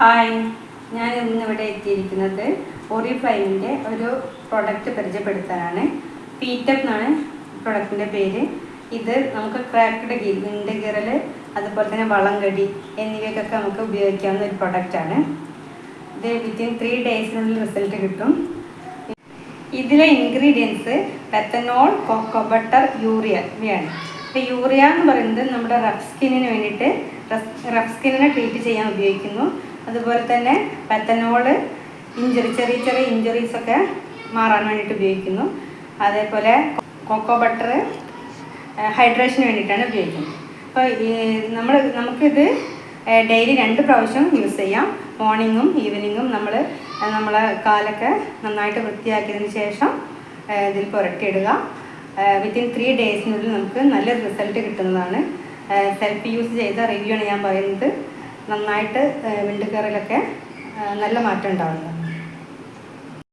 Hi, ഞാൻ ഇന്നിവിടെ എത്തിയിരിക്കുന്നത് ഓറിഫ്ലൈമിൻ്റെ ഒരു പ്രൊഡക്റ്റ് പരിചയപ്പെടുത്താനാണ്. പീറ്റപ്പ് എന്നാണ് പ്രൊഡക്റ്റിൻ്റെ പേര്. ഇത് നമുക്ക് ക്രാക്ക്ഡ് ഗിയറിൽ അതുപോലെ തന്നെ വളംകടി എന്നിവയ്ക്കൊക്കെ നമുക്ക് ഉപയോഗിക്കാവുന്ന ഒരു പ്രൊഡക്റ്റാണ്. ഇത് വിത്തിൻ 3 ഡേയ്സിനുള്ളിൽ റിസൾട്ട് കിട്ടും. ഇതിലെ ഇൻഗ്രീഡിയൻസ് പെത്തനോൾ, കൊക്കോ ബട്ടർ, യൂറിയ ഇവയാണ്. ഇപ്പോൾ യൂറിയ എന്ന് പറയുന്നത് നമ്മുടെ റഫ് സ്കിന്നിന് വേണ്ടിയിട്ട് റഫ് സ്കിന്നിനെ ട്രീറ്റ് ചെയ്യാൻ ഉപയോഗിക്കുന്നു. അതുപോലെ തന്നെ പെത്തനോള് ചെറിയ ചെറിയ ഇഞ്ചുറീസൊക്കെ മാറാൻ വേണ്ടിയിട്ട് ഉപയോഗിക്കുന്നു. അതേപോലെ കൊക്കോ ബട്ടർ ഹൈഡ്രേഷന് വേണ്ടിയിട്ടാണ് ഉപയോഗിക്കുന്നത്. അപ്പോൾ നമുക്കിത് ഡെയിലി 2 പ്രാവശ്യം യൂസ് ചെയ്യാം. മോർണിംഗും ഈവനിങ്ങും നമ്മളെ കാലൊക്കെ നന്നായിട്ട് വൃത്തിയാക്കിയതിന് ശേഷം ഇതിൽ പുരട്ടിയിടുക. വിത്തിൻ 3 ഡേയ്സിനുള്ളിൽ നമുക്ക് നല്ല റിസൾട്ട് കിട്ടുന്നതാണ്. സെൽഫ് യൂസ് ചെയ്ത റിവ്യൂ ആണ് ഞാൻ പറയുന്നത്. നന്നായിട്ട് വിണ്ട് കയറിലൊക്കെ നല്ല മാറ്റം ഉണ്ടാവുന്നത്.